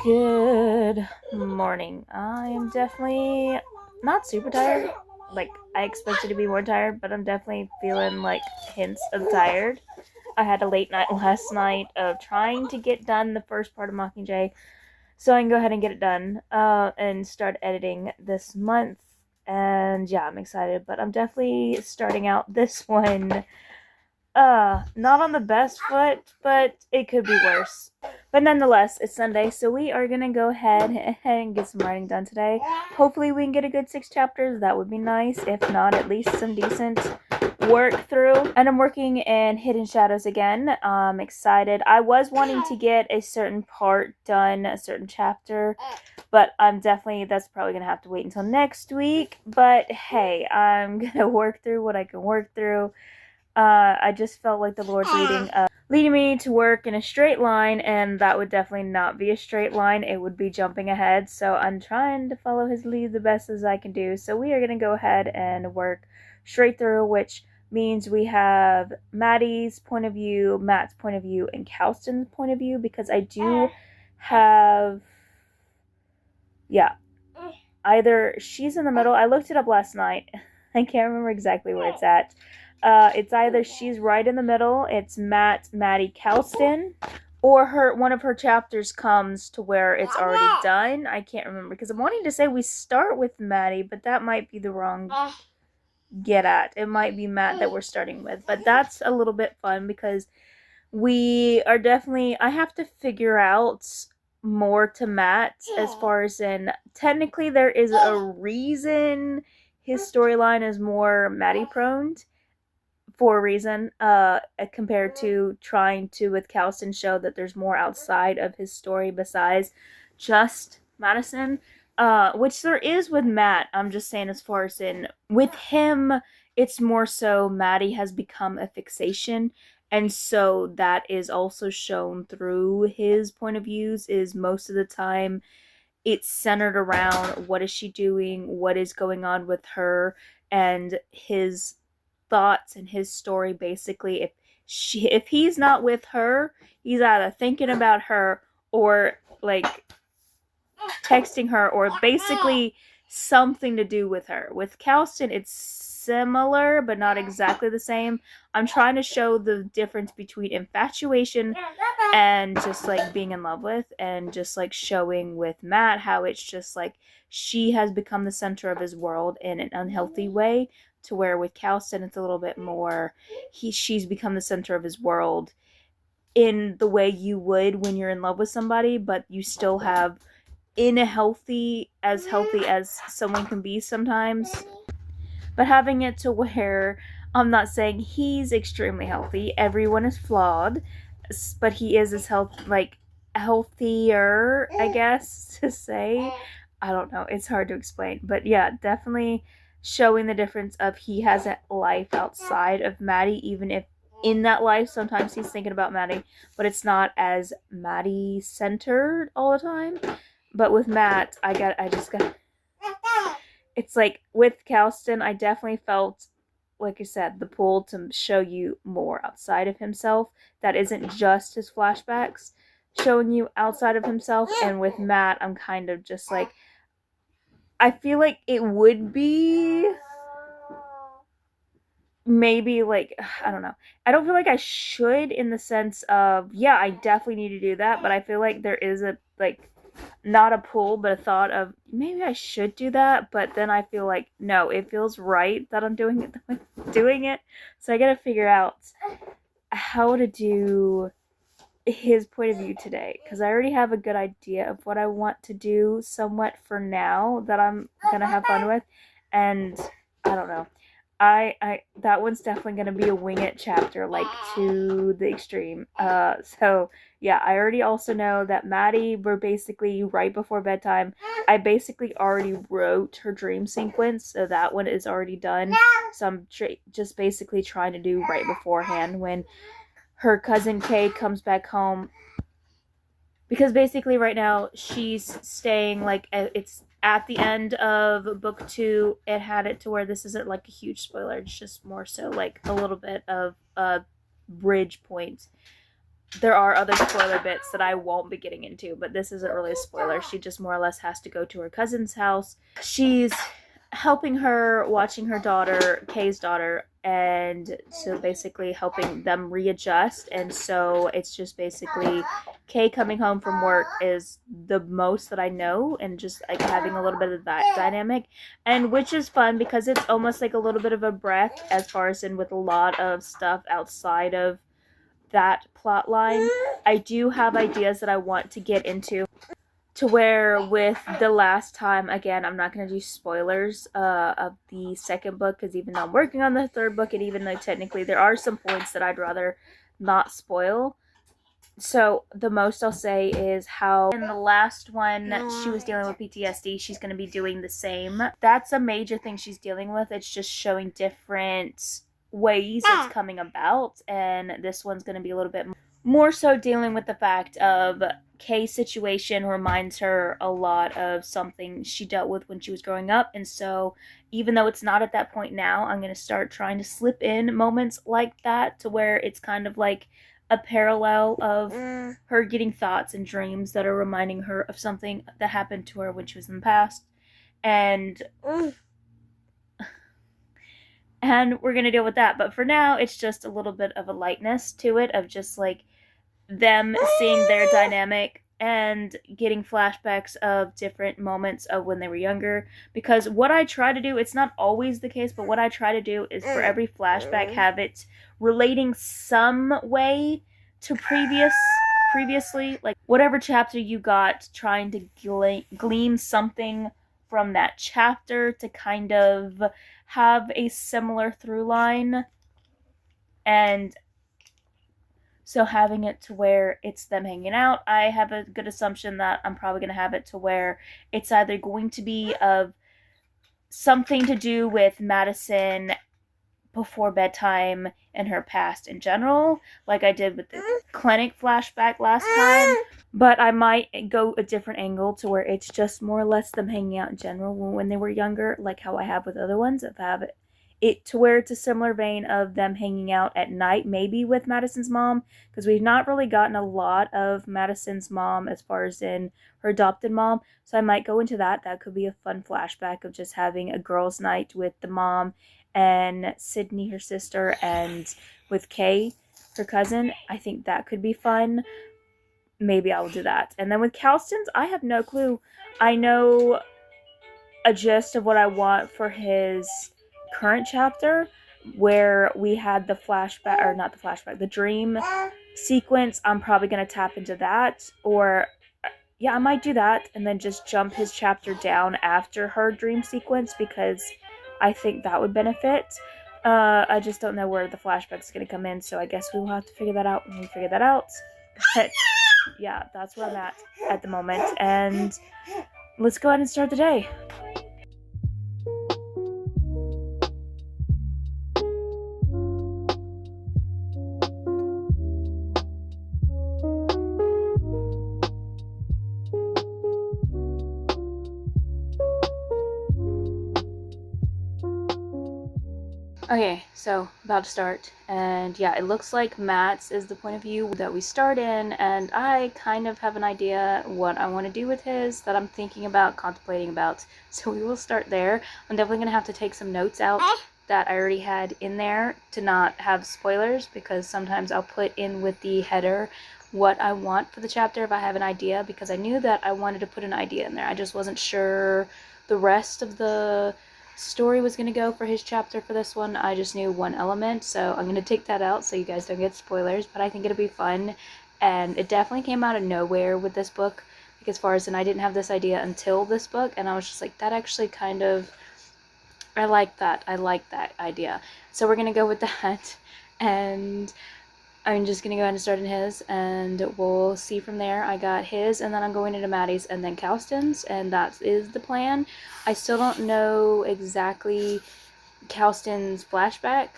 Good morning. I am definitely not super tired. Like, I expected to be more tired, but I'm definitely feeling like hints of tired. I had a late night last night of trying to get done the first part of Mockingjay, so I can go ahead and get it done and start editing this month. And yeah, I'm excited, but I'm definitely starting out this one not on the best foot, but it could be worse. But nonetheless, it's Sunday, so we are gonna go ahead and get some writing done today. Hopefully we can get a good 6 chapters. That would be nice. If not, at least some decent work through. And I'm working in Hidden Shadows again. I'm excited. I was wanting to get a certain part done, a certain chapter, but that's probably gonna have to wait until next week. But hey, I'm gonna work through what I can work through. I just felt like the Lord's leading me to work in a straight line, and that would definitely not be a straight line. It would be jumping ahead. So I'm trying to follow his lead the best as I can do. So we are gonna go ahead and work straight through, which means we have Maddie's point of view, Matt's point of view, and Calston's point of view, because I do have, yeah, either she's in the middle. I looked it up last night. I can't remember exactly where it's at. It's either she's right in the middle, it's Maddie, Calston, or one of her chapters comes to where it's already done. I can't remember, because I'm wanting to say we start with Maddie, but that might be the wrong get at. It might be Matt that we're starting with, but that's a little bit fun because we are definitely, I have to figure out more to Matt, as far as in, technically there is a reason his storyline is more Maddie prone for a reason, compared to trying to, with Calston, show that there's more outside of his story besides just Madison, which there is with Matt. I'm just saying, as far as in, with him, it's more so Maddie has become a fixation, and so that is also shown through his point of views, is most of the time it's centered around what is she doing, what is going on with her, and his thoughts and his story. Basically, if he's not with her, he's either thinking about her or like texting her, or basically something to do with her. With Calston, it's similar but not exactly the same. I'm trying to show the difference between infatuation and just like being in love with, and just like showing with Matt how it's just like she has become the center of his world in an unhealthy way, to where with Calston it's a little bit more she's become the center of his world in the way you would when you're in love with somebody, but you still have, in a healthy as someone can be sometimes, but having it to where, I'm not saying he's extremely healthy, everyone is flawed, but he is as healthier, I guess to say. I don't know, it's hard to explain, but yeah, definitely showing the difference of he has a life outside of Maddie, even if in that life sometimes he's thinking about Maddie, but it's not as Maddie centered all the time. But with Matt, I just got, it's like with Calston, I definitely felt, like I said, the pull to show you more outside of himself. That isn't just his flashbacks, showing you outside of himself. And with Matt, I'm kind of just like, I feel like it would be maybe like, I don't know. I don't feel like I should, in the sense of, yeah, I definitely need to do that, but I feel like there is a, like, not a pull, but a thought of maybe I should do that, but then I feel like no, it feels right that I'm doing it. So I gotta figure out how to do his point of view today, because I already have a good idea of what I want to do somewhat for now that I'm gonna have fun with, and I don't know. I that one's definitely gonna be a wing it chapter, like to the extreme. So yeah, I already also know that Maddie, we're basically right before bedtime. I basically already wrote her dream sequence, so that one is already done. So I'm just basically trying to do right beforehand when her cousin Kay comes back home, because basically right now she's staying, like, it's at the end of book 2. It had it to where this isn't like a huge spoiler, it's just more so like a little bit of a bridge point. there are other spoiler bits that I won't be getting into, but this isn't really a spoiler. She just more or less has to go to her cousin's house. She's helping her, watching her daughter, Kay's daughter, and so basically helping them readjust. And so it's just basically Kay coming home from work is the most that I know, and just like having a little bit of that dynamic, and which is fun because it's almost like a little bit of a breath as far as in with a lot of stuff outside of that plot line. I do have ideas that I want to get into, to where with the last time, again, I'm not going to do spoilers of the second book, because even though I'm working on the third book, and even though technically there are some points that I'd rather not spoil, so the most I'll say is how in the last one she was dealing with PTSD, she's going to be doing the same. That's a major thing she's dealing with. It's just showing different ways it's coming about, and this one's going to be a little bit more so dealing with the fact of Kay's situation reminds her a lot of something she dealt with when she was growing up. And so even though it's not at that point now, I'm going to start trying to slip in moments like that, to where it's kind of like a parallel of her getting thoughts and dreams that are reminding her of something that happened to her when she was in the past. And we're going to deal with that. But for now, it's just a little bit of a lightness to it, of just like them seeing their dynamic and getting flashbacks of different moments of when they were younger. Because what I try to do, it's not always the case, but what I try to do is for every flashback have it relating some way to previously, like whatever chapter you got, trying to glean something from that chapter to kind of have a similar through line. And so having it to where it's them hanging out, I have a good assumption that I'm probably going to have it to where it's either going to be of something to do with Madison before bedtime and her past in general, like I did with the clinic flashback last time. But I might go a different angle to where it's just more or less them hanging out in general when they were younger, like how I have with other ones. If I have it to where it's a similar vein of them hanging out at night, maybe with Madison's mom, because we've not really gotten a lot of Madison's mom as far as in her adopted mom. So I might go into that. That could be a fun flashback of just having a girls' night with the mom and Sydney, her sister, and with Kay, her cousin. I think that could be fun. Maybe I will do that. And then with Calston's, I have no clue. I know a gist of what I want for his current chapter, where we had the flashback, or not the flashback, the dream sequence. I'm probably going to tap into that, or yeah, I might do that and then just jump his chapter down after her dream sequence, because I think that would benefit. I just don't know where the flashback is going to come in, so I guess we will have to figure that out when we figure that out. But yeah, that's where I'm at the moment, and let's go ahead and start the day. Okay, so about to start, and yeah, it looks like Matt's is the point of view that we start in, and I kind of have an idea what I want to do with his that I'm thinking about, contemplating about, so we will start there. I'm definitely going to have to take some notes out that I already had in there to not have spoilers, because sometimes I'll put in with the header what I want for the chapter if I have an idea, because I knew that I wanted to put an idea in there. I just wasn't sure the rest of the story was going to go for his chapter for this one. I just knew one element, so I'm going to take that out so you guys don't get spoilers, but I think it'll be fun. And it definitely came out of nowhere with this book, because as far as, and I didn't have this idea until this book, and I was just like, that actually kind of, I like that idea. So we're going to go with that, and I'm just going to go ahead and start in his, and we'll see from there. I got his, and then I'm going into Maddie's, and then Calston's, and that is the plan. I still don't know exactly Calston's flashback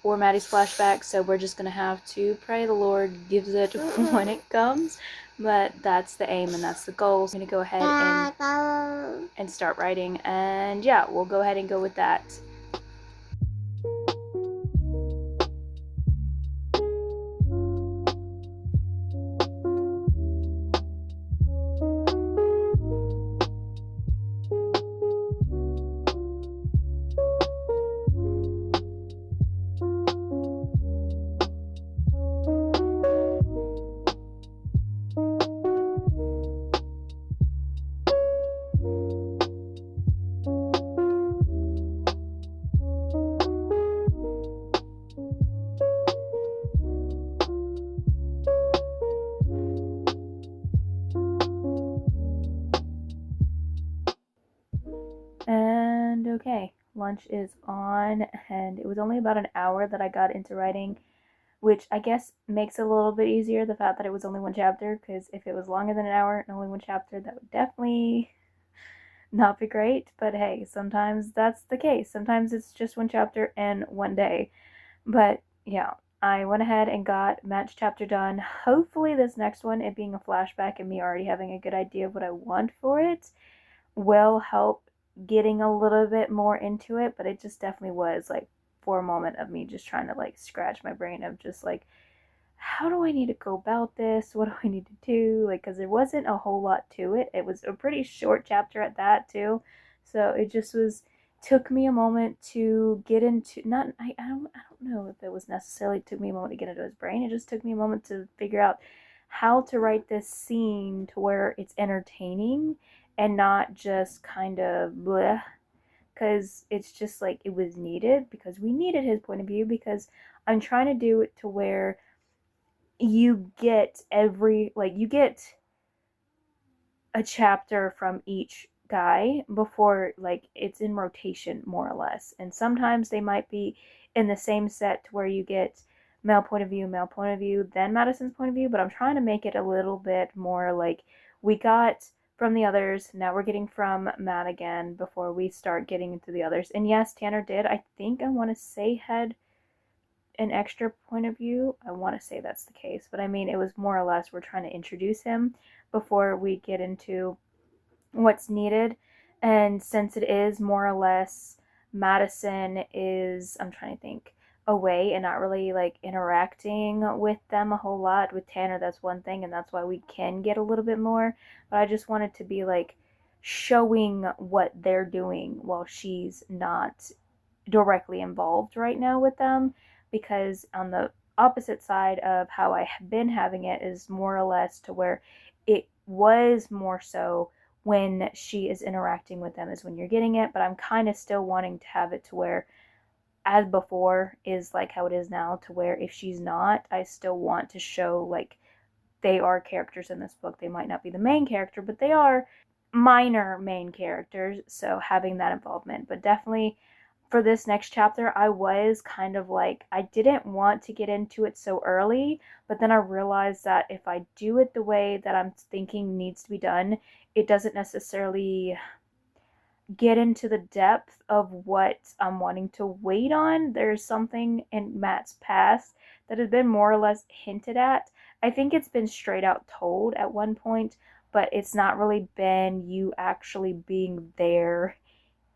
or Maddie's flashback, so we're just going to have to pray the Lord gives it when it comes. But that's the aim, and that's the goal. So I'm going to go ahead and start writing, and yeah, we'll go ahead and go with that. lunch is on, and it was only about an hour that I got into writing, which I guess makes it a little bit easier, the fact that it was only one chapter, because if it was longer than an hour and only one chapter, that would definitely not be great. But hey, sometimes that's the case. Sometimes it's just one chapter and one day. But yeah, I went ahead and got Match chapter done. Hopefully, this next one, it being a flashback and me already having a good idea of what I want for it, will help getting a little bit more into it. But it just definitely was like for a moment of me just trying to like scratch my brain of just like, how do I need to go about this? What do I need to do? Like, because there wasn't a whole lot to it. It was a pretty short chapter at that, too. So it just was, took me a moment to get into, not, I don't know if it was necessarily took me a moment to get into his brain. It just took me a moment to figure out how to write this scene to where it's entertaining and not just kind of bleh, because it's just like it was needed, because we needed his point of view, because I'm trying to do it to where you get you get a chapter from each guy before, like, it's in rotation more or less, and sometimes they might be in the same set to where you get male point of view, then Madison's point of view. But I'm trying to make it a little bit more like we got from the others, now we're getting from Matt again before we start getting into the others. And yes, Tanner did, I think, I want to say, had an extra point of view. I want to say that's the case, but I mean, it was more or less we're trying to introduce him before we get into what's needed. And since it is more or less Madison is, I'm trying to think, away and not really like interacting with them a whole lot. With Tanner, that's one thing, and that's why we can get a little bit more. But I just wanted to be like showing what they're doing while she's not directly involved right now with them, because on the opposite side of how I have been having it is more or less to where it was more so when she is interacting with them is when you're getting it. But I'm kind of still wanting to have it to where as before is like how it is now, to where if she's not, I still want to show like they are characters in this book. They might not be the main character, but they are minor main characters, so having that involvement. But definitely for this next chapter, I was kind of like, I didn't want to get into it so early, but then I realized that if I do it the way that I'm thinking needs to be done, it doesn't necessarily get into the depth of what I'm wanting to wait on. There's something in Matt's past that has been more or less hinted at. I think it's been straight out told at one point, but it's not really been you actually being there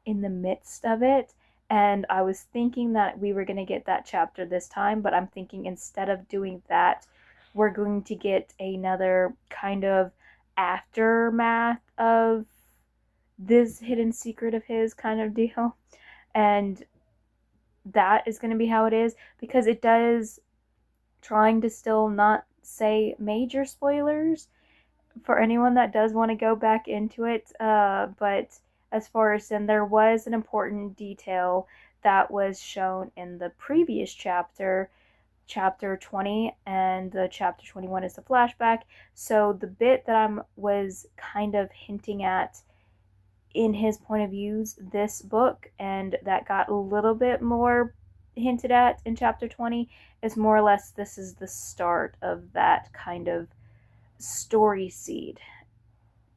in the midst of it. And I was thinking that we were going to get that chapter this time, but I'm thinking instead of doing that, we're going to get another kind of aftermath of this hidden secret of his kind of deal. And that is going to be how it is, because it does, trying to still not say major spoilers for anyone that does want to go back into it. But as far as, and there was an important detail that was shown in the previous chapter, chapter 20, and the chapter 21 is the flashback. So the bit that I was kind of hinting at in his point of views this book, and that got a little bit more hinted at in chapter 20, is more or less this is the start of that kind of story seed,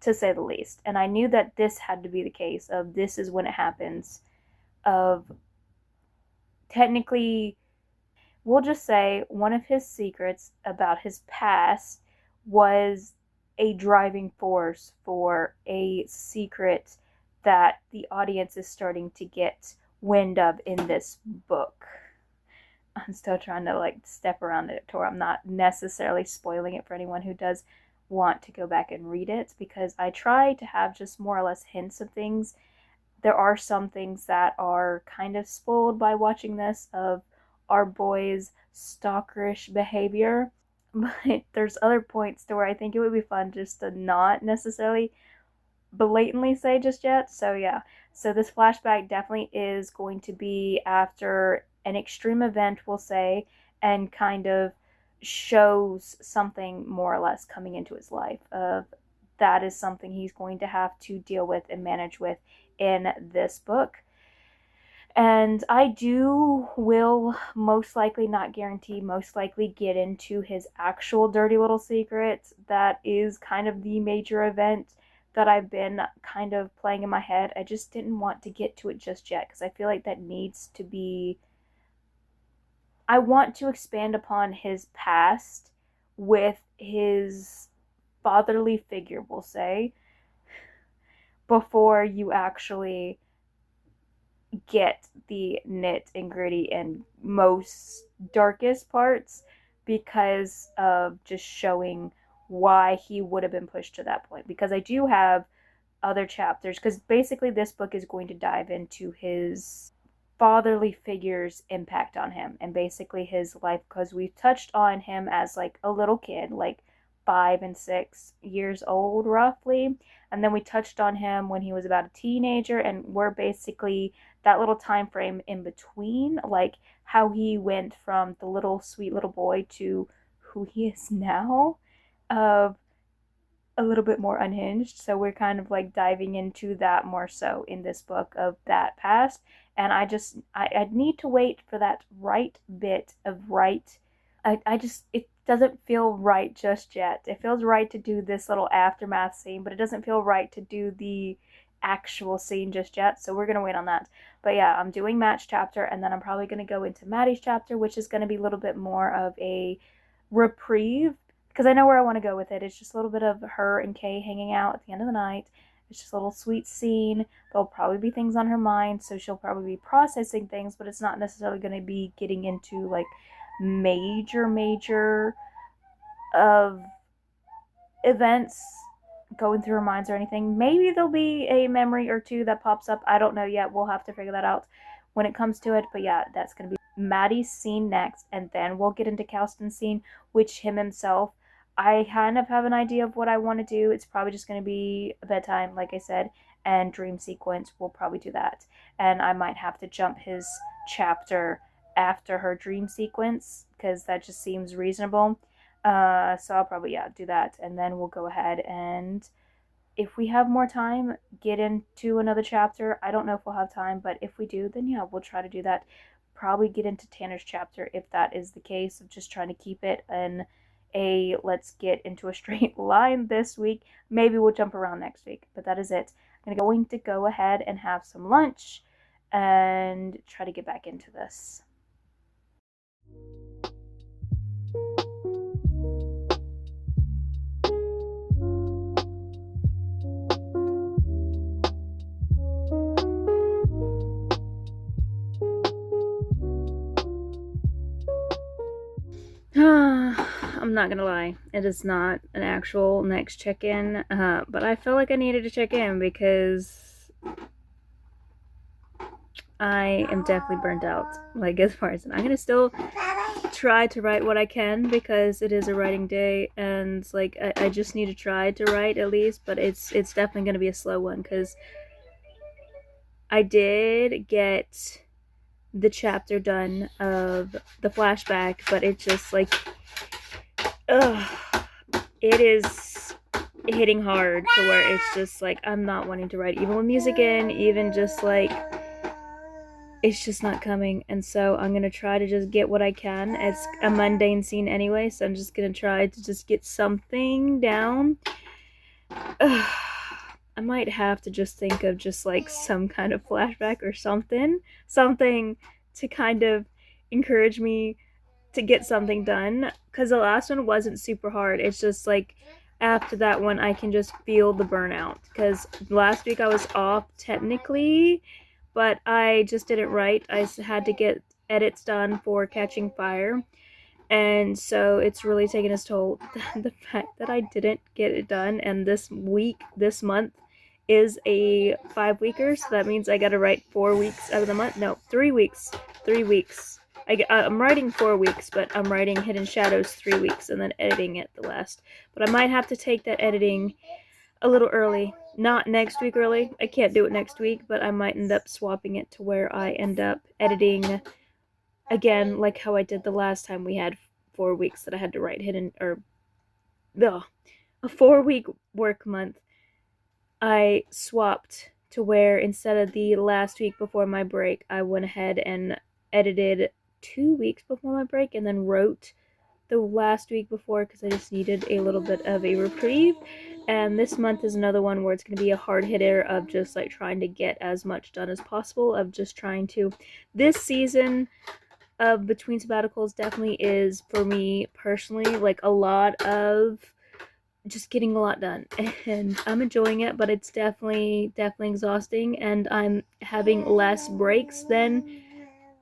to say the least. And I knew that this had to be the case of this is when it happens, of technically, we'll just say one of his secrets about his past was a driving force for a secret that the audience is starting to get wind of in this book. I'm still trying to like step around it to where I'm not necessarily spoiling it for anyone who does want to go back and read it, because I try to have just more or less hints of things. There are some things that are kind of spoiled by watching this, of our boy's stalkerish behavior, but there's other points to where I think it would be fun just to not necessarily blatantly say just yet. So yeah, so this flashback definitely is going to be after an extreme event, we'll say, and kind of shows something more or less coming into his life of that is something he's going to have to deal with and manage with in this book. And I will most likely, not guarantee, most likely get into his actual dirty little secret. That is kind of the major event that I've been kind of playing in my head. I just didn't want to get to it just yet because I feel like that needs to be. I want to expand upon his past with his fatherly figure, we'll say, before you actually get the nit and gritty and most darkest parts, because of just showing why he would have been pushed to that point. Because I do have other chapters, because basically this book is going to dive into his fatherly figure's impact on him and basically his life, because we've touched on him as like a little kid, like 5 and 6 years old roughly, and then we touched on him when he was about a teenager, and we're basically that little time frame in between, like how he went from the little sweet little boy to who he is now, of a little bit more unhinged. So we're kind of like diving into that more so in this book of that past. And I need to wait for that right bit of right. I just, it doesn't feel right just yet. It feels right to do this little aftermath scene, but it doesn't feel right to do the actual scene just yet. So we're going to wait on that. But yeah, I'm doing Matt's chapter, and then I'm probably going to go into Maddie's chapter, which is going to be a little bit more of a reprieve, because I know where I want to go with it. It's just a little bit of her and Kay hanging out at the end of the night. It's just a little sweet scene. There'll probably be things on her mind, so she'll probably be processing things, but it's not necessarily going to be getting into like major of events going through her minds or anything. Maybe there'll be a memory or two that pops up. I don't know yet. We'll have to figure that out when it comes to it. But yeah, that's going to be Maddie's scene next, and then we'll get into Calston's scene, which him himself, I kind of have an idea of what I want to do. It's probably just going to be a bedtime, like I said, and dream sequence. We'll probably do that. And I might have to jump his chapter after her dream sequence because that just seems reasonable. So I'll probably, yeah, do that. And then we'll go ahead and, if we have more time, get into another chapter. I don't know if we'll have time, but if we do, then yeah, we'll try to do that. Probably get into Tanner's chapter if that is the case, of just trying to keep it in a let's get into a straight line this week. Maybe we'll jump around next week, but that is it. I'm going to go ahead and have some lunch and try to get back into this. I'm not gonna lie, it is not an actual next check-in, but I felt like I needed to check in because I am definitely burnt out. Like, as far as I'm gonna still try to write what I can because it is a writing day, and like I just need to try to write at least, but it's definitely gonna be a slow one because I did get the chapter done of the flashback, but it's just like, it is hitting hard to where it's just like I'm not wanting to write, even with music in, even just like it's just not coming. And so I'm gonna try to just get what I can. It's a mundane scene anyway, so I'm just gonna try to just get something down. I might have to just think of just like some kind of flashback or something to kind of encourage me to get something done, because the last one wasn't super hard. It's just like after that one I can just feel the burnout, because last week I was off technically, but I just didn't write. I had to get edits done for Catching Fire, and so it's really taken its toll. The fact that I didn't get it done, and this month is a 5-weeker, so that means I gotta write 4 weeks out of the month. No, 3 weeks. 3 weeks. I'm writing 4 weeks, but I'm writing Hidden Shadows 3 weeks and then editing it the last. But I might have to take that editing a little early. Not next week early. I can't do it next week, but I might end up swapping it to where I end up editing again, like how I did the last time we had 4 weeks that I had to write hidden, or a 4-week work month. I swapped to where instead of the last week before my break, I went ahead and edited 2 weeks before my break and then wrote the last week before because I just needed a little bit of a reprieve. And this month is another one where it's going to be a hard hitter of just like trying to get as much done as possible, of just trying to. This season of between sabbaticals definitely is for me personally like a lot of just getting a lot done, and I'm enjoying it, but it's definitely exhausting, and I'm having less breaks than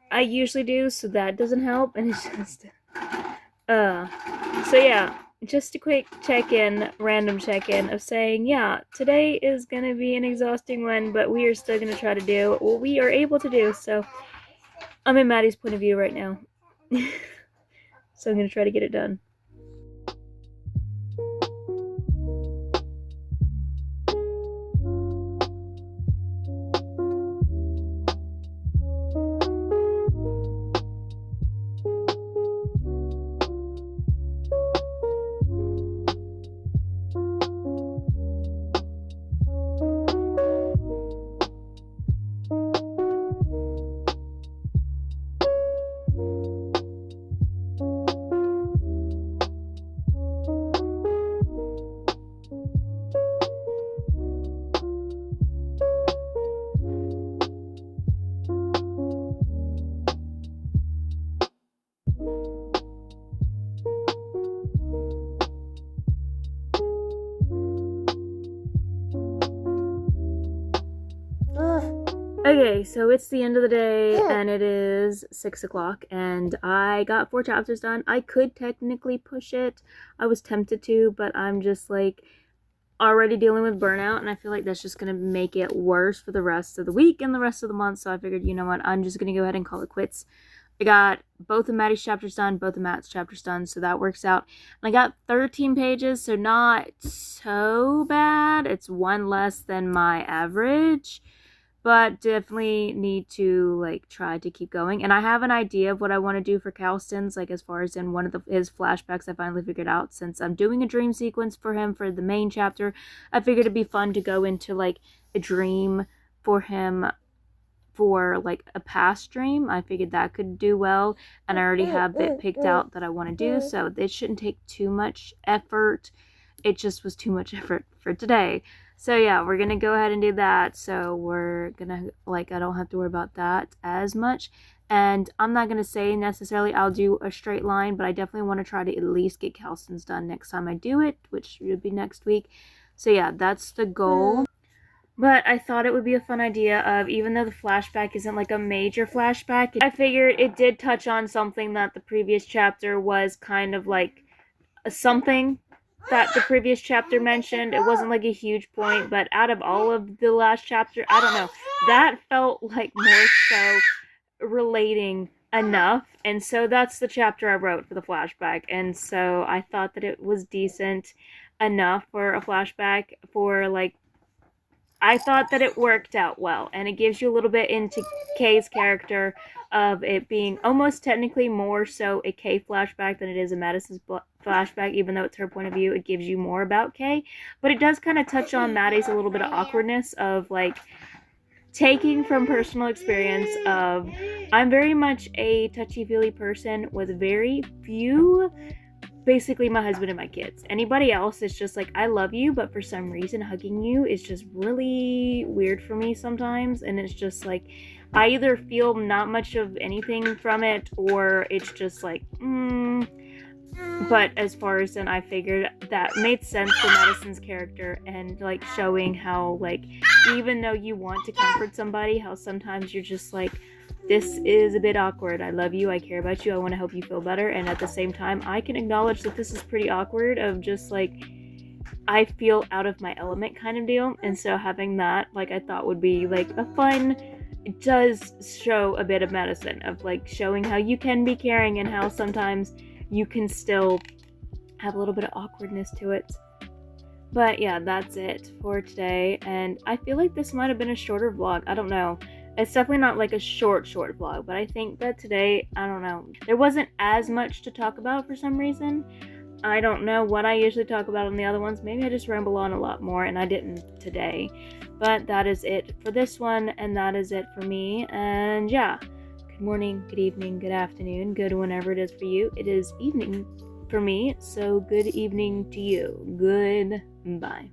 I usually do, so that doesn't help. And it's just so yeah, just a quick check-in, random check-in of saying, yeah, today is gonna be an exhausting one, but we are still gonna try to do what we are able to do. So I'm in Maddie's point of view right now. So I'm gonna try to get it done. Okay, so it's the end of the day, and it is 6 o'clock, and I got 4 chapters done. I could technically push it. I was tempted to, but I'm just, like, already dealing with burnout, and I feel like that's just going to make it worse for the rest of the week and the rest of the month, so I figured, you know what, I'm just going to go ahead and call it quits. I got both of Maddie's chapters done, both of Matt's chapters done, so that works out. And I got 13 pages, so not so bad. It's one less than my average, but definitely need to like try to keep going. And I have an idea of what I want to do for Calston's, like as far as in one of his flashbacks I finally figured out. Since I'm doing a dream sequence for him for the main chapter, I figured it'd be fun to go into like a dream for him for like a past dream. I figured that could do well, and I already have it picked out that I want to do, so it shouldn't take too much effort. It just was too much effort for today. So yeah, we're gonna go ahead and do that. So we're gonna, like, I don't have to worry about that as much. And I'm not gonna say necessarily I'll do a straight line, but I definitely want to try to at least get Calston's done next time I do it, which should be next week. So yeah, that's the goal. But I thought it would be a fun idea of, even though the flashback isn't like a major flashback, I figured it did touch on something that the previous chapter was kind of like something that the previous chapter mentioned. It wasn't like a huge point, but out of all of the last chapter, I don't know, that felt like more so relating enough. And so that's the chapter I wrote for the flashback. And so I thought that it was decent enough for a flashback for like, I thought that it worked out well, and it gives you a little bit into Kay's character of it being almost technically more so a Kay flashback than it is a Madison's flashback, even though it's her point of view. It gives you more about Kay, but it does kind of touch on Maddie's a little bit of awkwardness of like taking from personal experience of, I'm very much a touchy-feely person with very few, basically my husband and my kids. Anybody else is just like, I love you, but for some reason hugging you is just really weird for me sometimes. And it's just like, I either feel not much of anything from it, or it's just like, But as far as then, I figured that made sense for Madison's character, and like showing how like, even though you want to comfort somebody, how sometimes you're just like, this is a bit awkward. I love you. I care about you. I want to help you feel better. And at the same time, I can acknowledge that this is pretty awkward of just like, I feel out of my element kind of deal. And so having that, like, I thought would be like a fun, it does show a bit of Madison of like showing how you can be caring and how sometimes you can still have a little bit of awkwardness to it. But yeah, that's it for today. And I feel like this might have been a shorter vlog. I don't know. It's definitely not like a short vlog, but I think that today, I don't know, there wasn't as much to talk about for some reason. I don't know what I usually talk about on the other ones. Maybe I just ramble on a lot more, and I didn't today. But that is it for this one, and that is it for me. And yeah, good morning, good evening, good afternoon, good whenever it is for you. It is evening for me, so good evening to you. Goodbye.